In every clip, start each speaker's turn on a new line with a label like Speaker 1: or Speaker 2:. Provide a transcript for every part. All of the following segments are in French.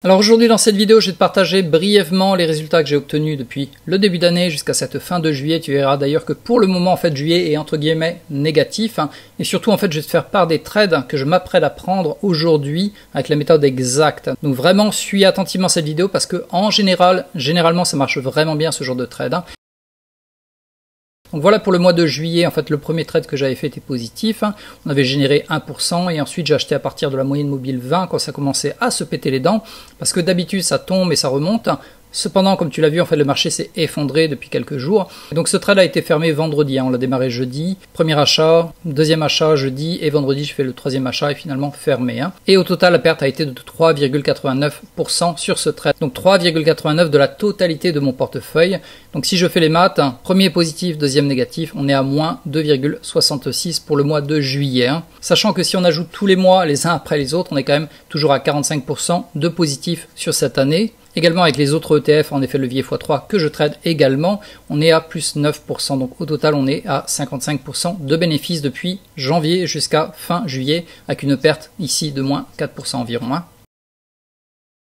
Speaker 1: Alors aujourd'hui dans cette vidéo, je vais te partager brièvement les résultats que j'ai obtenus depuis le début d'année jusqu'à cette fin de juillet. Tu verras d'ailleurs que pour le moment en fait juillet est entre guillemets négatif et surtout en fait je vais te faire part des trades que je m'apprête à prendre aujourd'hui avec la méthode exacte. Donc vraiment suis attentivement cette vidéo parce que en généralement ça marche vraiment bien ce genre de trade. Donc voilà pour le mois de juillet, en fait le premier trade que j'avais fait était positif, on avait généré 1% et ensuite j'ai acheté à partir de la moyenne mobile 20 quand ça commençait à se péter les dents, parce que d'habitude ça tombe et ça remonte. Cependant, comme tu l'as vu, en fait, le marché s'est effondré depuis quelques jours. Donc ce trade a été fermé vendredi, on l'a démarré jeudi. Premier achat, deuxième achat jeudi et vendredi je fais le troisième achat et finalement fermé. Et au total, la perte a été de 3,89% sur ce trade. Donc 3,89% de la totalité de mon portefeuille. Donc si je fais les maths, premier positif, deuxième négatif, on est à moins 2,66 pour le mois de juillet. Sachant que si on ajoute tous les mois les uns après les autres, on est quand même toujours à 45% de positif sur cette année. Également avec les autres ETF en effet levier x3 que je trade également, on est à plus 9%. Donc au total on est à 55% de bénéfices depuis janvier jusqu'à fin juillet avec une perte ici de moins 4% environ.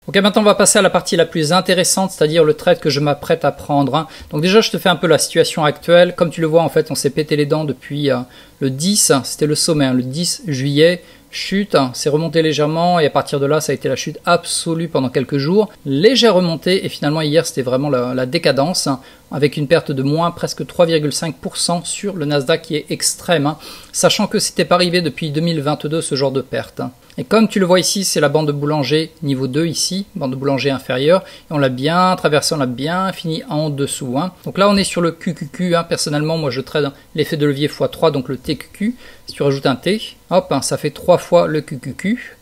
Speaker 1: Ok, maintenant on va passer à la partie la plus intéressante, c'est-à-dire le trade que je m'apprête à prendre. Donc déjà je te fais un peu la situation actuelle. Comme tu le vois en fait on s'est pété les dents depuis le 10, c'était le sommet, le 10 juillet. Chute, c'est remonté légèrement et à partir de là ça a été la chute absolue pendant quelques jours, légère remontée et finalement hier c'était vraiment la décadence avec une perte de moins presque 3,5% sur le Nasdaq qui est extrême, sachant que c'était pas arrivé depuis 2022 ce genre de perte. Et comme tu le vois ici, c'est la bande de Boulanger niveau 2 ici, bande de Boulanger inférieure, et on l'a bien traversé, on l'a bien fini en dessous. Donc là on est sur le QQQ, personnellement moi je trade l'effet de levier x3, donc le TQQ, si tu rajoutes un T, hop, ça fait 3 fois le QQQ.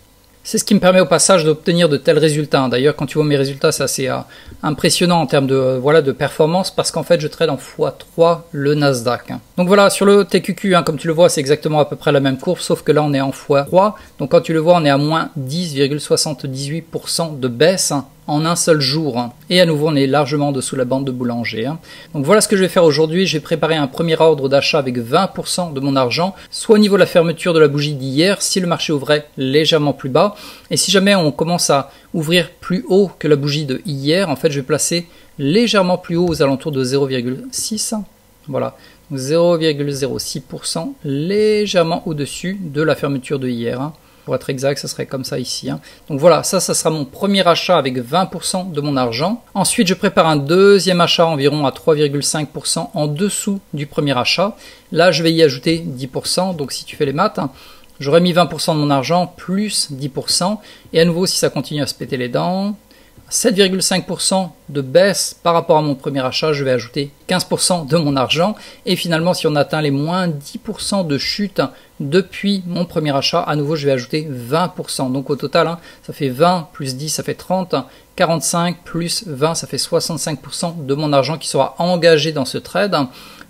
Speaker 1: C'est ce qui me permet au passage d'obtenir de tels résultats. D'ailleurs, quand tu vois mes résultats, c'est assez impressionnant en termes de performance parce qu'en fait, je trade en x3 le Nasdaq. Donc voilà, sur le TQQ, comme tu le vois, c'est exactement à peu près la même courbe, sauf que là, on est en x3. Donc quand tu le vois, on est à moins 10,78% de baisse en un seul jour. Et à nouveau, on est largement en dessous la bande de Boulanger. Donc voilà ce que je vais faire aujourd'hui. J'ai préparé un premier ordre d'achat avec 20% de mon argent, soit au niveau de la fermeture de la bougie d'hier, si le marché ouvrait légèrement plus bas. Et si jamais on commence à ouvrir plus haut que la bougie de hier, en fait, je vais placer légèrement plus haut aux alentours de 0,6. Voilà, 0,06%, légèrement au-dessus de la fermeture de hier. Pour être exact, ça serait comme ça ici. Donc voilà, ça sera mon premier achat avec 20% de mon argent. Ensuite, je prépare un deuxième achat environ à 3,5% en dessous du premier achat. Là, je vais y ajouter 10%. Donc si tu fais les maths, j'aurais mis 20% de mon argent plus 10%. Et à nouveau, si ça continue à se péter les dents, 7,5% de baisse par rapport à mon premier achat, je vais ajouter 15% de mon argent. Et finalement, si on atteint les moins 10% de chute depuis mon premier achat, à nouveau, je vais ajouter 20%. Donc au total, ça fait 20 plus 10, ça fait 30. 45 plus 20, ça fait 65% de mon argent qui sera engagé dans ce trade.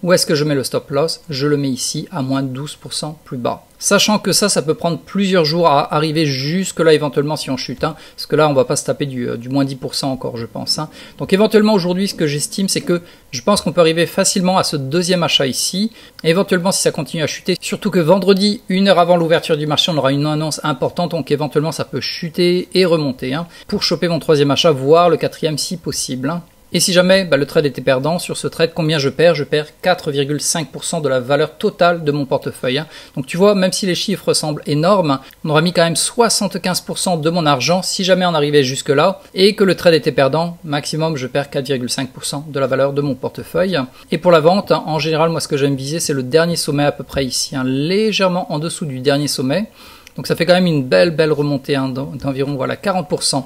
Speaker 1: Où est-ce que je mets le stop loss? Je le mets ici à moins 12% plus bas. Sachant que ça peut prendre plusieurs jours à arriver jusque là éventuellement si on chute. Parce que là, on va pas se taper du moins 10% encore, je pense. Donc éventuellement aujourd'hui, ce que j'estime, c'est que je pense qu'on peut arriver facilement à ce deuxième achat ici. Et éventuellement, si ça continue à chuter, surtout que vendredi, 1 heure avant l'ouverture du marché, on aura une annonce importante. Donc éventuellement, ça peut chuter et remonter pour choper mon troisième achat, voire le quatrième si possible. Et si jamais le trade était perdant, sur ce trade, combien je perds? Je perds 4,5% de la valeur totale de mon portefeuille. Donc tu vois, même si les chiffres semblent énormes, on aura mis quand même 75% de mon argent si jamais on arrivait jusque là et que le trade était perdant, maximum je perds 4,5% de la valeur de mon portefeuille. Et pour la vente, en général, moi ce que j'aime viser, c'est le dernier sommet à peu près ici, légèrement en dessous du dernier sommet. Donc ça fait quand même une belle remontée d'environ 40%.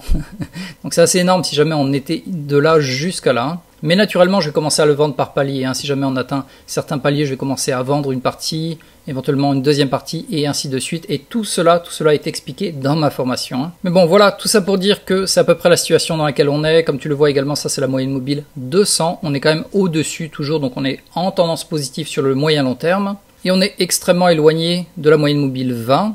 Speaker 1: Donc c'est assez énorme si jamais on était de là jusqu'à là. Mais naturellement, je vais commencer à le vendre par palier. Si jamais on atteint certains paliers, je vais commencer à vendre une partie, éventuellement une deuxième partie et ainsi de suite. Et tout cela est expliqué dans ma formation. Mais bon, voilà, tout ça pour dire que c'est à peu près la situation dans laquelle on est. Comme tu le vois également, ça c'est la moyenne mobile 200. On est quand même au-dessus toujours, donc on est en tendance positive sur le moyen long terme. Et on est extrêmement éloigné de la moyenne mobile 20.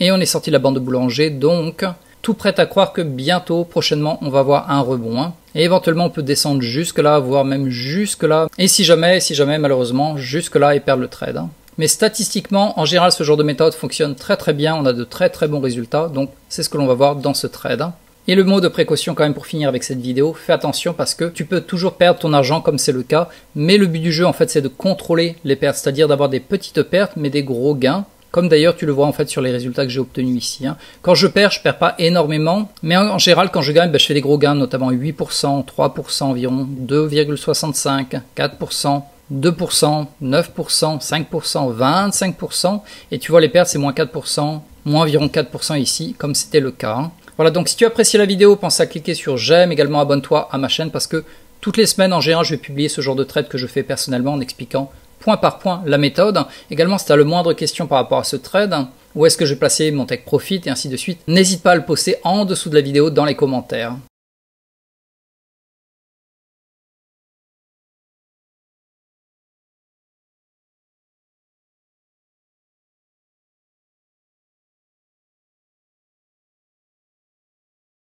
Speaker 1: Et on est sorti de la bande de Boulanger, donc tout prêt à croire que bientôt, prochainement, on va avoir un rebond. Et éventuellement, on peut descendre jusque là, voire même jusque là. Et si jamais, malheureusement, jusque là et perdre le trade. Mais statistiquement, en général, ce genre de méthode fonctionne très bien. On a de très bons résultats. Donc, c'est ce que l'on va voir dans ce trade. Et le mot de précaution quand même pour finir avec cette vidéo, fais attention parce que tu peux toujours perdre ton argent comme c'est le cas, mais le but du jeu en fait c'est de contrôler les pertes, c'est-à-dire d'avoir des petites pertes mais des gros gains. Comme d'ailleurs tu le vois en fait sur les résultats que j'ai obtenus ici. Quand je perds pas énormément, mais en général quand je gagne, je fais des gros gains, notamment 8%, 3% environ, 2,65%, 4%, 2%, 9%, 5%, 25%, et tu vois les pertes c'est moins 4%, moins environ 4% ici, comme c'était le cas. Voilà, donc si tu as apprécié la vidéo, pense à cliquer sur j'aime, également abonne-toi à ma chaîne parce que toutes les semaines en général je vais publier ce genre de trade que je fais personnellement en expliquant point par point la méthode. Également si tu as le moindre question par rapport à ce trade, où est-ce que je vais placer mon take profit et ainsi de suite, n'hésite pas à le poster en dessous de la vidéo dans les commentaires.